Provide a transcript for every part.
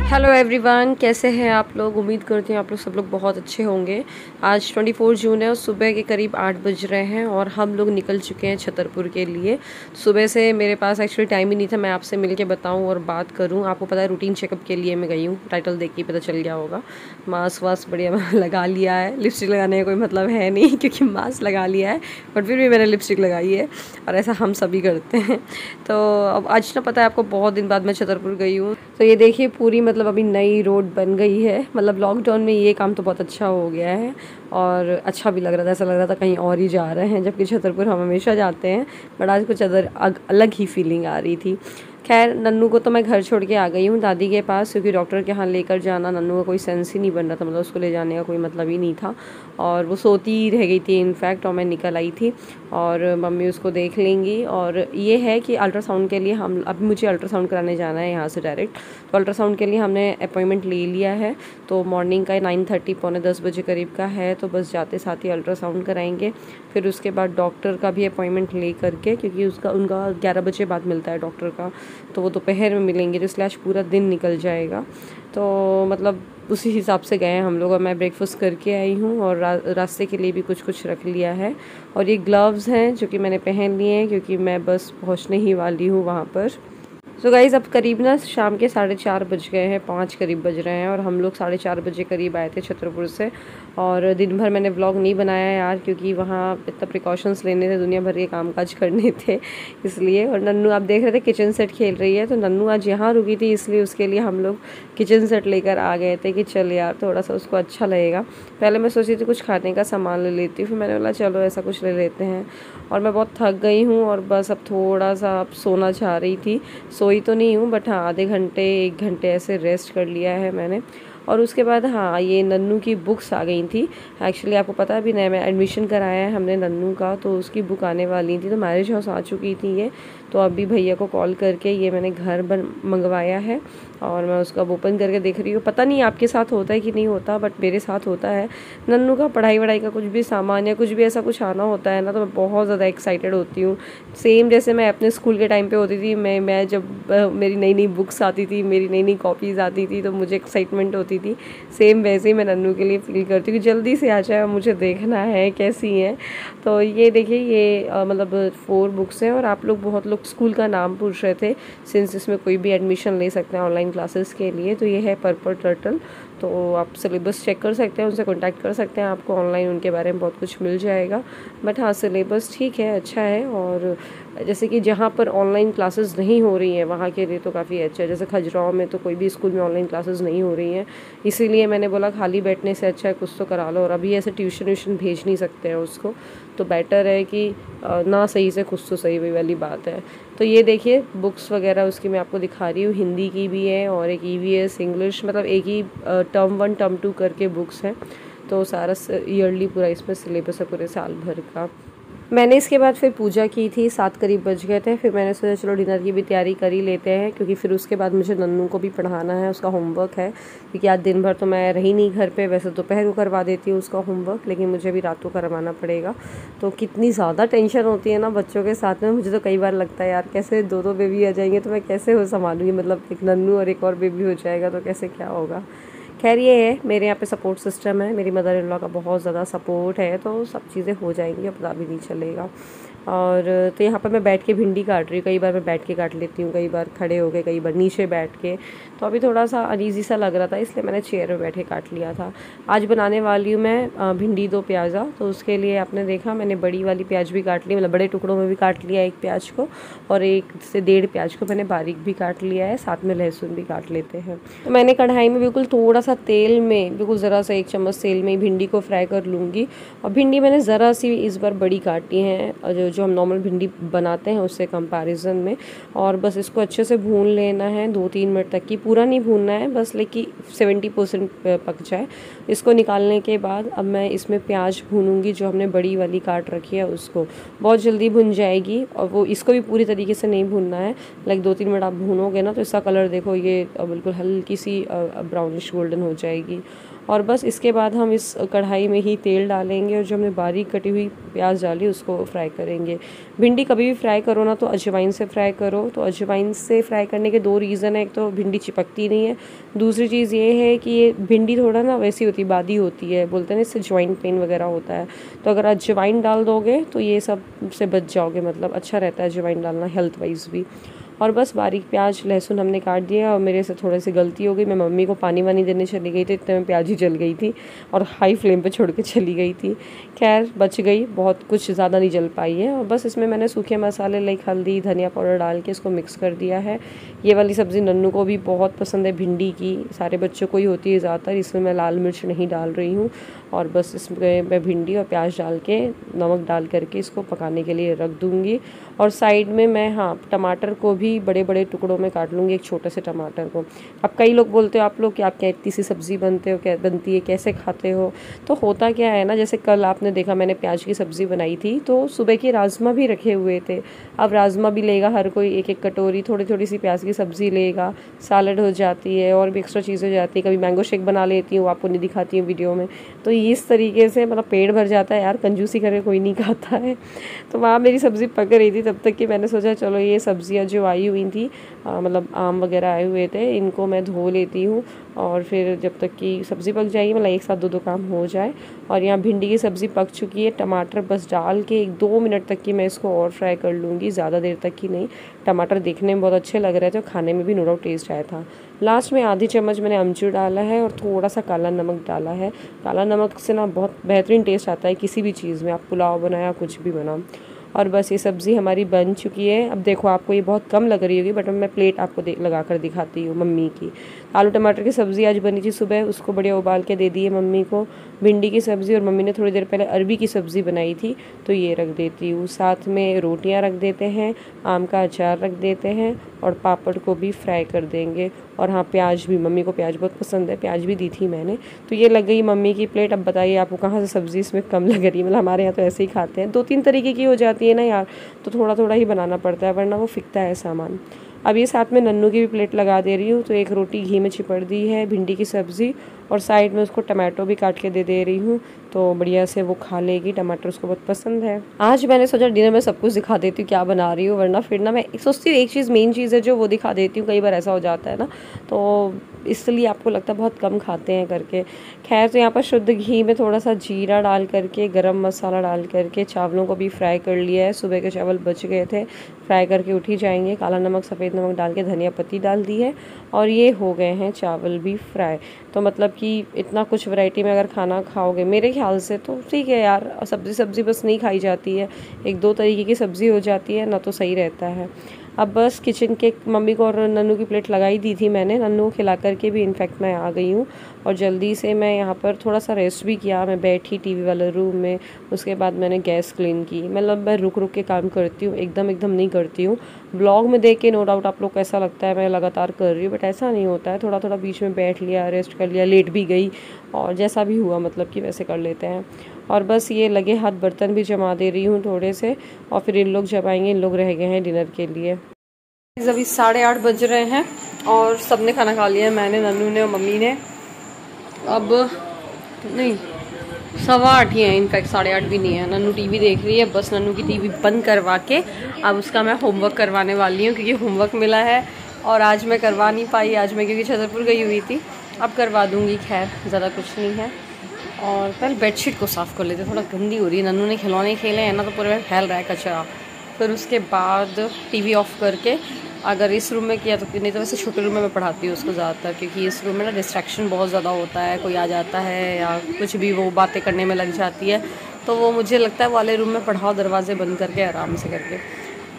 Hello everyone, कैसे हैं आप लोग। उम्मीद करती हूँ आप लोग सब लोग बहुत अच्छे होंगे। आज 24 जून है और सुबह के करीब 8 बज रहे हैं और हम लोग निकल चुके हैं छतरपुर के लिए। सुबह से मेरे पास एक्चुअली टाइम ही नहीं था मैं आपसे मिल के बताऊँ और बात करूँ। आपको पता है रूटीन चेकअप के लिए मैं गई हूँ, टाइटल देख के पता चल गया होगा। मास्क वास्क बढ़िया लगा लिया है, लिपस्टिक लगाने का कोई मतलब है नहीं क्योंकि मास्क लगा लिया है, बट फिर भी मैंने लिपस्टिक लगाई है और ऐसा हम सभी करते हैं। तो अब आज ना पता है आपको, बहुत दिन बाद मैं छतरपुर गई हूँ। तो ये देखिए पूरी मतलब अभी नई रोड बन गई है। मतलब लॉकडाउन में ये काम तो बहुत अच्छा हो गया है और अच्छा भी लग रहा था, ऐसा लग रहा था कहीं और ही जा रहे हैं, जबकि छतरपुर हम हमेशा जाते हैं। बट आज कुछ अलग ही फीलिंग आ रही थी। खैर नन्नू को तो मैं घर छोड़ के आ गई हूँ दादी के पास, क्योंकि डॉक्टर के यहाँ लेकर जाना नन्नू का कोई सेंस ही नहीं बन रहा था। मतलब उसको ले जाने का कोई मतलब ही नहीं था और वो सोती ही रह गई थी इनफैक्ट, और मैं निकल आई थी और मम्मी उसको देख लेंगी। और ये है कि अल्ट्रासाउंड के लिए हम अभी मुझे अल्ट्रासाउंड कराने जाना है यहाँ से डायरेक्ट। तो अल्ट्रासाउंड के लिए हमने अपॉइंटमेंट ले लिया है। तो मॉर्निंग का 9:30 पौने 10 बजे करीब का है। तो बस जाते साथ ही अल्ट्रासाउंड कराएंगे, फिर उसके बाद डॉक्टर का भी अपॉइंटमेंट ले करके, क्योंकि उनका 11 बजे बाद मिलता है डॉक्टर का, तो वो दोपहर में मिलेंगे, तो इसलिए आज पूरा दिन निकल जाएगा। तो मतलब उसी हिसाब से गए हैं हम लोग। और मैं ब्रेकफास्ट करके आई हूँ और रास्ते के लिए भी कुछ कुछ रख लिया है। और ये ग्लव्स हैं जो कि मैंने पहन लिए हैं क्योंकि मैं बस पहुँचने ही वाली हूँ वहाँ पर। सो गाइज़ अब करीब ना शाम के 4:30 बज गए हैं, 5 करीब बज रहे हैं और हम लोग 4:30 बजे करीब आए थे छतरपुर से। और दिन भर मैंने व्लॉग नहीं बनाया यार, क्योंकि वहाँ इतना प्रिकॉशंस लेने थे, दुनिया भर के कामकाज करने थे इसलिए। और नन्नू आप देख रहे थे किचन सेट खेल रही है, तो नन्नू आज यहाँ रुकी थी इसलिए उसके लिए हम लोग किचन सेट लेकर आ गए थे कि चल यार थोड़ा सा उसको अच्छा लगेगा। पहले मैं सोची थी कुछ खाने का सामान ले लेती हूँ, फिर मैंने बोला चलो ऐसा कुछ ले लेते हैं। और मैं बहुत थक गई हूँ और बस अब थोड़ा सा अब सोना चाह रही थी। सोई तो नहीं हूँ बट हाँ आधे घंटे 1 घंटे ऐसे रेस्ट कर लिया है मैंने। और उसके बाद हाँ ये नन्नू की बुक्स आ गई थी। एक्चुअली आपको पता है अभी नया मैं एडमिशन कराया है हमने नन्नू का, तो उसकी बुक आने वाली थी। तो मैरिज हाउस आ चुकी थी ये, तो अभी भैया को कॉल करके ये मैंने घर मंगवाया है और मैं उसको अब ओपन करके देख रही हूँ। पता नहीं आपके साथ होता है कि नहीं होता, बट मेरे साथ होता है। नन्नू का पढ़ाई वढ़ाई का कुछ भी सामान या कुछ भी ऐसा कुछ आना होता है ना, तो मैं बहुत ज़्यादा एक्साइटेड होती हूँ। सेम जैसे मैं अपने स्कूल के टाइम पे होती थी, मैं जब मेरी नई नई बुक्स आती थी, मेरी नई नई कॉपीज़ आती थी, तो मुझे एक्साइटमेंट होती थी। सेम वैसे ही मैं नन्नू के लिए फील करती हूँ कि जल्दी से आ जाए, मुझे देखना है कैसी हैं। तो ये देखिए ये मतलब 4 बुक्स हैं। और आप लोग बहुत लोग स्कूल का नाम पूछ रहे थे, सिंस इसमें कोई भी एडमिशन ले सकते हैं ऑनलाइन क्लासेस के लिए। तो ये है पर्पल टर्टल, तो आप सिलेबस चेक कर सकते हैं, उनसे कांटेक्ट कर सकते हैं, आपको ऑनलाइन उनके बारे में बहुत कुछ मिल जाएगा। बट हाँ सिलेबस ठीक है, अच्छा है। और जैसे कि जहाँ पर ऑनलाइन क्लासेस नहीं हो रही हैं वहाँ के लिए तो काफ़ी अच्छा है। जैसे खजुराहो में तो कोई भी स्कूल में ऑनलाइन क्लासेस नहीं हो रही हैं, इसीलिए मैंने बोला खाली बैठने से अच्छा है कुछ तो करा लो। और अभी ऐसे ट्यूशन व्यूशन भेज नहीं सकते हैं उसको, तो बेटर है कि ना सही से कुछ तो सही, वही वाली बात है। तो ये देखिए बुक्स वगैरह उसकी मैं आपको दिखा रही हूँ, हिंदी की भी है और एक ईवीएस इंग्लिश, मतलब एक ही टर्म 1 टर्म 2 करके बुक्स हैं। तो सारा ईयरली पूरा इसमें सिलेबस है पूरे साल भर का। मैंने इसके बाद फिर पूजा की थी, 7 करीब बज गए थे। फिर मैंने सोचा चलो डिनर की भी तैयारी कर ही लेते हैं, क्योंकि फिर उसके बाद मुझे नन्नू को भी पढ़ाना है, उसका होमवर्क है। क्योंकि आज दिन भर तो मैं रही नहीं घर पे, वैसे दोपहर को करवा देती हूँ उसका होमवर्क, लेकिन मुझे भी रात को करवाना पड़ेगा। तो कितनी ज़्यादा टेंशन होती है ना बच्चों के साथ में। मुझे तो कई बार लगता है यार कैसे 2-2 बेबी आ जाएंगे तो मैं कैसे वो संभालूंगी, मतलब एक नन्नू और एक और बेबी हो जाएगा तो कैसे क्या होगा। खैर ये है मेरे यहाँ पे सपोर्ट सिस्टम है, मेरी मदर इन लॉ का बहुत ज़्यादा सपोर्ट है, तो सब चीज़ें हो जाएंगी, अब पता भी नहीं चलेगा। और तो यहाँ पर मैं बैठ के भिंडी काट रही हूँ, कई बार मैं बैठ के काट लेती हूँ, कई बार खड़े हो के, कई बार नीचे बैठ के। तो अभी थोड़ा सा अनईज़ी सा लग रहा था इसलिए मैंने चेयर में बैठ के काट लिया था। आज बनाने वाली हूँ मैं भिंडी 2 प्याज़ा। तो उसके लिए आपने देखा मैंने बड़ी वाली प्याज भी काट ली, मतलब बड़े टुकड़ों में भी काट लिया एक प्याज को, और 1 से 1.5 प्याज को मैंने बारीक भी काट लिया है, साथ में लहसुन भी काट लेते हैं। तो मैंने कढ़ाई में बिल्कुल थोड़ा सा तेल में, बिल्कुल ज़रा सा 1 चम्मच तेल में ही भिंडी को फ्राई कर लूँगी। और भिंडी मैंने ज़रा सी इस बार बड़ी काटी है, जो हम नॉर्मल भिंडी बनाते हैं उससे कंपैरिजन में। और बस इसको अच्छे से भून लेना है 2-3 मिनट तक की, पूरा नहीं भूनना है, बस लेकिन 70% पक जाए। इसको निकालने के बाद अब मैं इसमें प्याज भूनूंगी, जो हमने बड़ी वाली काट रखी है उसको। बहुत जल्दी भुन जाएगी और वो इसको भी पूरी तरीके से नहीं भूनना है, लाइक 2-3 मिनट आप भूनोगे ना तो इसका कलर देखो ये बिल्कुल हल्की सी ब्राउनिश गोल्डन हो जाएगी। और बस इसके बाद हम इस कढ़ाई में ही तेल डालेंगे और जो हमने बारीक कटी हुई प्याज डाली उसको फ्राई करेंगे। भिंडी कभी भी फ्राई करो ना तो अजवाइन से फ्राई करो। तो अजवाइन से फ्राई करने के 2 रीज़न है, एक तो भिंडी चिपकती नहीं है, दूसरी चीज़ ये है कि ये भिंडी थोड़ा ना वैसी होती है, बादी होती है, बोलते हैं ना इससे जॉइंट पेन वगैरह होता है। तो अगर अजवाइन डाल दोगे तो ये सब से बच जाओगे, मतलब अच्छा रहता है अजवाइन डालना हेल्थ वाइज भी। और बस बारीक प्याज लहसुन हमने काट दिया और मेरे से थोड़ी सी गलती हो गई, मैं मम्मी को पानी वानी देने चली गई थी, इतने में प्याज ही जल गई थी और हाई फ्लेम पे छोड़ के चली गई थी। खैर बच गई, बहुत कुछ ज़्यादा नहीं जल पाई है। और बस इसमें मैंने सूखे मसाले लाइक हल्दी धनिया पाउडर डाल के इसको मिक्स कर दिया है। ये वाली सब्ज़ी नन्नू को भी बहुत पसंद है, भिंडी की, सारे बच्चों को ही होती है ज़्यादातर, इसमें मैं लाल मिर्च नहीं डाल रही हूँ। और बस इसमें मैं भिंडी और प्याज डाल के नमक डाल करके इसको पकाने के लिए रख दूँगी। और साइड में मैं टमाटर को भी बड़े बड़े टुकड़ों में काट लूँगी, एक छोटे से टमाटर को। अब कई लोग बोलते हो आप लोग कि आप क्या इतनी सी सब्ज़ी बनती है, कैसे खाते हो? तो होता क्या है ना, जैसे कल आपने देखा मैंने प्याज की सब्ज़ी बनाई थी, तो सुबह के राजमा भी रखे हुए थे। अब राजमा भी लेगा हर कोई एक एक कटोरी, थोड़ी थोड़ी सी प्याज की सब्ज़ी लेगा, सैलड हो जाती है और भी एक्स्ट्रा चीज़ें हो जाती है। कभी मैंगो शेक बना लेती हूँ, आपको नहीं दिखाती हूँ वीडियो में। तो इस तरीके से मतलब पेट भर जाता है यार, कंजूसी करके कोई नहीं खाता है। तो वहाँ मेरी सब्ज़ी पक रही थी तब तक कि मैंने सोचा चलो ये सब्ज़ियाँ जो आई हुई थी, मतलब आम वगैरह आए हुए थे, इनको मैं धो लेती हूँ और फिर जब तक कि सब्ज़ी पक जाएगी, मतलब एक साथ दो काम हो जाए। और यहाँ भिंडी की सब्ज़ी पक चुकी है, टमाटर बस डाल के 1-2 मिनट तक की मैं इसको और फ्राई कर लूँगी, ज़्यादा देर तक की नहीं। टमाटर देखने में बहुत अच्छे लग रहे थे और खाने में भी नो डाउट टेस्ट आया था। लास्ट में आधी चम्मच मैंने अमचूर डाला है और थोड़ा सा काला नमक डाला है। काला नमक से ना बहुत बेहतरीन टेस्ट आता है किसी भी चीज़ में, आप पुलाव बनाया कुछ भी बनाओ। और बस ये सब्ज़ी हमारी बन चुकी है। अब देखो आपको ये बहुत कम लग रही होगी, बट मैं प्लेट आपको लगा कर दिखाती हूँ मम्मी की। आलू टमाटर की सब्ज़ी आज बनी थी सुबह, उसको बढ़िया उबाल के दे दी है मम्मी को। भिंडी की सब्ज़ी और मम्मी ने थोड़ी देर पहले अरबी की सब्ज़ी बनाई थी, तो ये रख देती हूँ। साथ में रोटियाँ रख देते हैं, आम का अचार रख देते हैं और पापड़ को भी फ्राई कर देंगे। और हाँ, प्याज भी, मम्मी को प्याज बहुत पसंद है, प्याज भी दी थी मैंने। तो ये लग गई मम्मी की प्लेट। अब बताइए आपको कहाँ से सब्ज़ी इसमें कम लग रही है? मतलब हमारे यहाँ तो ऐसे ही खाते हैं, 2-3 तरीके की हो जाती है ना यार, तो थोड़ा थोड़ा ही बनाना पड़ता है वरना वो फिकता है सामान। अब ये साथ में नन्नू की भी प्लेट लगा दे रही हूँ। तो एक रोटी घी में चिपड़ दी है, भिंडी की सब्ज़ी, और साइड में उसको टमाटो भी काट के दे रही हूँ, तो बढ़िया से वो खा लेगी। टमाटर उसको बहुत पसंद है। आज मैंने सोचा डिनर में सब कुछ दिखा देती हूँ क्या बना रही हूँ, वरना फिर ना मैं सोचती हूँ एक चीज़ मेन चीज़ है जो वो दिखा देती हूँ, कई बार ऐसा हो जाता है ना, तो इसलिए आपको लगता है बहुत कम खाते हैं करके। खैर, तो यहाँ पर शुद्ध घी में थोड़ा सा जीरा डाल करके, गरम मसाला डाल करके चावलों को भी फ्राई कर लिया है। सुबह के चावल बच गए थे, फ्राई करके उठ ही जाएंगे। काला नमक सफ़ेद नमक डाल के धनिया पत्ती डाल दी है और ये हो गए हैं चावल भी फ्राई। तो मतलब कि इतना कुछ वैरायटी में अगर खाना खाओगे मेरे ख्याल से तो ठीक है यार। सब्ज़ी बस नहीं खाई जाती है, 1-2 तरीके की सब्ज़ी हो जाती है ना, तो सही रहता है। अब बस किचन के मम्मी को और नन्नू की प्लेट लगाई दी थी मैंने, नन्नू को खिला करके भी इनफैक्ट मैं आ गई हूँ। और जल्दी से मैं यहाँ पर थोड़ा सा रेस्ट भी किया, मैं बैठी टीवी वाले रूम में। उसके बाद मैंने गैस क्लीन की। मतलब मैं रुक रुक के काम करती हूँ, एकदम नहीं करती हूँ। ब्लॉग में देख के नो डाउट आप लोग को ऐसा लगता है मैं लगातार कर रही हूँ, बट ऐसा नहीं होता है। थोड़ा थोड़ा बीच में बैठ लिया, रेस्ट कर लिया, लेट भी गई, और जैसा भी हुआ मतलब कि वैसे कर लेते हैं। और बस ये लगे हाथ बर्तन भी जमा दे रही हूँ थोड़े से, और फिर इन लोग जब आएंगे, इन लोग रह गए हैं डिनर के लिए। अभी 8:30 बज रहे हैं और सबने खाना खा लिया है, मैंने, नन्नू ने और मम्मी ने। अब नहीं, 8:15 ही है, इनफैक्ट 8:30 भी नहीं है। नन्नू टीवी देख रही है, बस नन्नू की टीवी बंद करवा के अब उसका मैं होमवर्क करवाने वाली हूँ, क्योंकि होमवर्क मिला है और आज मैं करवा नहीं पाई। आज मैं क्योंकि छतरपुर गई हुई थी, अब करवा दूँगी। खैर, ज़्यादा कुछ नहीं है। और पहले बेडशीट को साफ़ कर लेते, थोड़ा गंदी हो रही है। नन्नू ने खिलौने खेले हैं ना, तो पूरे में फैल रहा है कचरा। फिर उसके बाद टीवी ऑफ करके, अगर इस रूम में किया तो, नहीं तो वैसे छोटे रूम में मैं पढ़ाती हूँ उसको ज़्यादातर, क्योंकि इस रूम में ना डिस्ट्रैक्शन बहुत ज़्यादा होता है, कोई आ जाता है या कुछ भी वो बातें करने में लग जाती है, तो वो मुझे लगता है वाले रूम में पढ़ाओ दरवाजे बंद करके आराम से करके।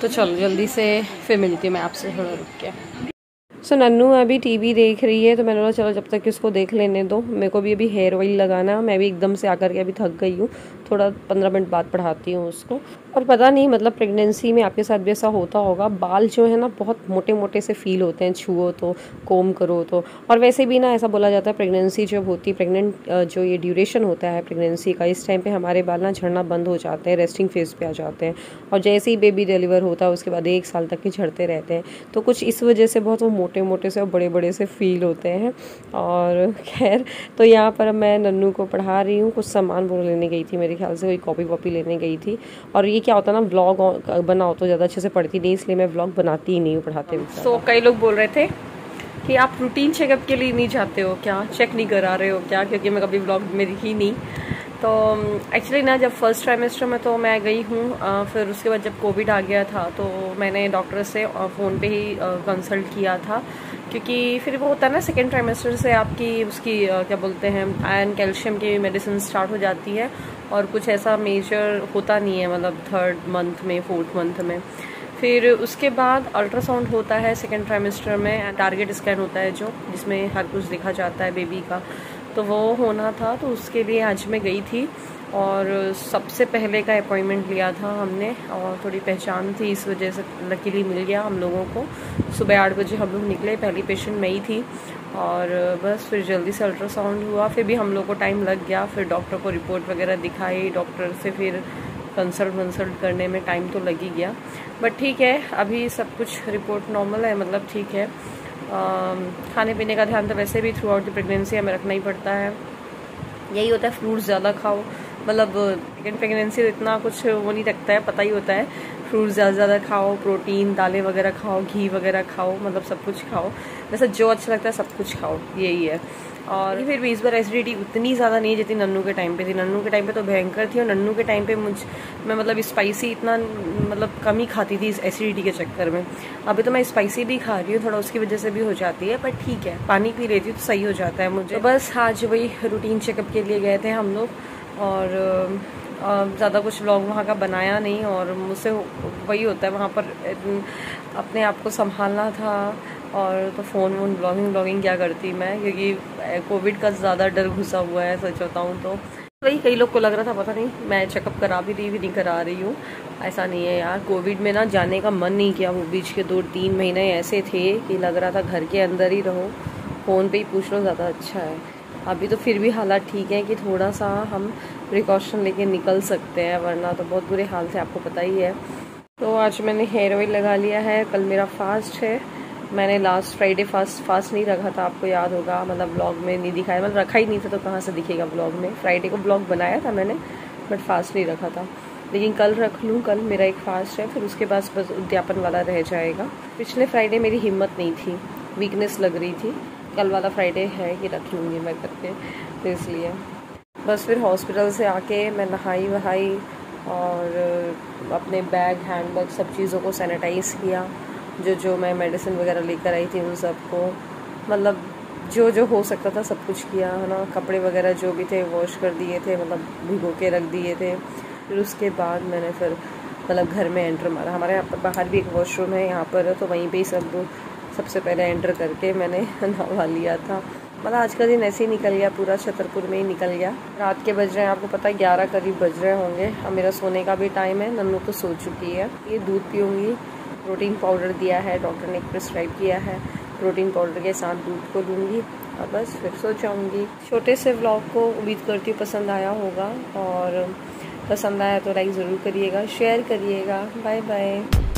तो चलो जल्दी से फिर मिलती हूँ मैं आपसे थोड़ा रुक के। सो नन्नू अभी टीवी देख रही है, तो मैंने बोला चलो जब तक इसको देख लेने दो, मेरे को भी अभी हेयर ऑयल लगाना है। मैं भी एकदम से आकर के अभी थक गई हूँ, थोड़ा 15 मिनट बाद पढ़ाती हूँ उसको। और पता नहीं मतलब प्रेगनेंसी में आपके साथ भी ऐसा होता होगा, बाल जो है ना बहुत मोटे मोटे से फील होते हैं, छुओ तो, कोम करो तो। और वैसे भी ना ऐसा बोला जाता है प्रेगनेंसी जब होती है, प्रेग्नेंट जो ये ड्यूरेशन होता है प्रेगनेंसी का, इस टाइम पे हमारे बाल ना झड़ना बंद हो जाते हैं, रेस्टिंग फेज पे आ जाते हैं। और जैसे ही बेबी डिलीवर होता है उसके बाद 1 साल तक ही झड़ते रहते हैं। तो कुछ इस वजह से बहुत वो मोटे मोटे से और बड़े बड़े से फील होते हैं। और खैर, तो यहाँ पर मैं नन्नू को पढ़ा रही हूँ। कुछ सामान वो लेने गई थी, मेरे ख्याल से कोई कॉपी वॉपी लेने गई थी। और ये क्या होता है ना, व्लॉग बनाओ तो ज़्यादा अच्छे से पढ़ती नहीं, इसलिए मैं व्लॉग बनाती ही नहीं हूँ पढ़ाते हुए। तो कई लोग बोल रहे थे कि आप रूटीन चेकअप के लिए नहीं जाते हो क्या, चेक नहीं करा रहे हो क्या, क्योंकि मैं कभी व्लॉग में दिखी नहीं। तो एक्चुअली ना जब फर्स्ट ट्राइमेस्टर में तो मैं गई हूँ, फिर उसके बाद जब कोविड आ गया था तो मैंने डॉक्टर से फ़ोन पे ही कंसल्ट किया था, क्योंकि फिर वो होता है ना सेकेंड ट्राइमेस्टर से आपकी उसकी क्या बोलते हैं आयरन कैल्शियम की मेडिसिन स्टार्ट हो जाती है। और कुछ ऐसा मेजर होता नहीं है, मतलब 3rd मंथ में 4th मंथ में। फिर उसके बाद अल्ट्रासाउंड होता है सेकेंड ट्राइमेस्टर में, टारगेट स्कैन होता है जो, जिसमें हर कुछ दिखा जाता है बेबी का। तो वो होना था, तो उसके लिए आज मैं गई थी और सबसे पहले का अपॉइंटमेंट लिया था हमने। और थोड़ी पहचान थी इस वजह से लकीली मिल गया हम लोगों को। सुबह 8 बजे हम लोग निकले, पहली पेशेंट मैं ही थी। और बस फिर जल्दी से अल्ट्रासाउंड हुआ, फिर भी हम लोग को टाइम लग गया। फिर डॉक्टर को रिपोर्ट वगैरह दिखाई, डॉक्टर से फिर कंसल्ट करने में टाइम तो लग ही गया। बट ठीक है, अभी सब कुछ रिपोर्ट नॉर्मल है, मतलब ठीक है। खाने पीने का ध्यान तो वैसे भी थ्रू आउट द प्रेगनेंसी हमें रखना ही पड़ता है। यही होता है, फ्रूट्स ज़्यादा खाओ, मतलब सेकेंड प्रेगनेंसी इतना कुछ वो नहीं रखता है, पता ही होता है। फ्रूट्स ज़्यादा खाओ, प्रोटीन, दालें वगैरह खाओ, घी वगैरह खाओ, मतलब सब कुछ खाओ, वैसे जो अच्छा लगता है सब कुछ खाओ, यही है। और फिर भी इस बार एसिडिटी उतनी ज़्यादा नहीं जितनी नन्नू के टाइम पे थी। नन्नू के टाइम पे तो भयंकर थी, और नन्नू के टाइम पे मैं मतलब स्पाइसी इतना मतलब कम ही खाती थी इस एसिडिटी के चक्कर में। अभी तो मैं स्पाइसी भी खा रही हूँ, थोड़ा उसकी वजह से भी हो जाती है, पर ठीक है, पानी पी लेती हूँ तो सही हो जाता है मुझे। तो बस आज वही रूटीन चेकअप के लिए गए थे हम लोग, और ज़्यादा कुछ व्लॉग वहाँ का बनाया नहीं। और मुझसे वही होता है, वहाँ पर अपने आप को संभालना था। और तो फ़ोन वोन ब्लॉगिंग क्या करती मैं, क्योंकि कोविड का ज़्यादा डर घुसा हुआ है, सच बताऊँ तो। वही कई लोग को लग रहा था, पता नहीं मैं चेकअप करा भी नहीं करा रही हूँ। ऐसा नहीं है यार, कोविड में ना जाने का मन नहीं किया। वो बीच के 2-3 महीने ऐसे थे कि लग रहा था घर के अंदर ही रहो, फ़ोन पे ही पूछ लो ज़्यादा अच्छा है। अभी तो फिर भी हालात ठीक है कि थोड़ा सा हम प्रिकॉशन लेके निकल सकते हैं, वरना तो बहुत बुरे हाल थे, आपको पता ही है। तो आज मैंने हेयर ऑयल लगा लिया है, कल मेरा फास्ट है। मैंने लास्ट फ्राइडे फास्ट नहीं रखा था, आपको याद होगा, मतलब ब्लॉग में नहीं दिखाया, मतलब रखा ही नहीं था तो कहाँ से दिखेगा ब्लॉग में। फ्राइडे को ब्लॉग बनाया था मैंने, बट फास्ट नहीं रखा था। लेकिन कल रख लूँ, कल मेरा एक फास्ट है, फिर उसके बाद बस उद्यापन वाला रह जाएगा। पिछले फ्राइडे मेरी हिम्मत नहीं थी, वीकनेस लग रही थी। कल वाला फ्राइडे है कि रख लूँगी मैं करके, तो इसलिए बस। फिर हॉस्पिटल से आके मैं नहाई वहाई और अपने बैग, हैंडबैग, सब चीज़ों को सैनिटाइज़ किया। जो मैं मेडिसिन वगैरह लेकर आई थी उन सबको, मतलब जो हो सकता था सब कुछ किया, है ना। कपड़े वगैरह जो भी थे वॉश कर दिए थे, मतलब भिगो के रख दिए थे। फिर उसके बाद मैंने फिर मतलब घर में एंटर मारा। हमारे यहाँ पर बाहर भी एक वॉशरूम है यहाँ पर, तो वहीं पे ही सबसे पहले एंटर करके मैंने नहा लिया था। मतलब आज का दिन ऐसे ही निकल गया, पूरा छतरपुर में ही निकल गया। रात के बज रहे हैं, आपको पता है 11 करीब बज रहे होंगे। अब मेरा सोने का भी टाइम है, नन्नू तो सो चुकी है। ये दूध पीऊँगी, प्रोटीन पाउडर दिया है डॉक्टर ने, प्रिस्क्राइब किया है, प्रोटीन पाउडर के साथ दूध को लूँगी और बस फिर सो जाऊँगी। छोटे से व्लॉग को उम्मीद करती हूँ पसंद आया होगा, और पसंद आया तो लाइक ज़रूर करिएगा, शेयर करिएगा। Bye bye.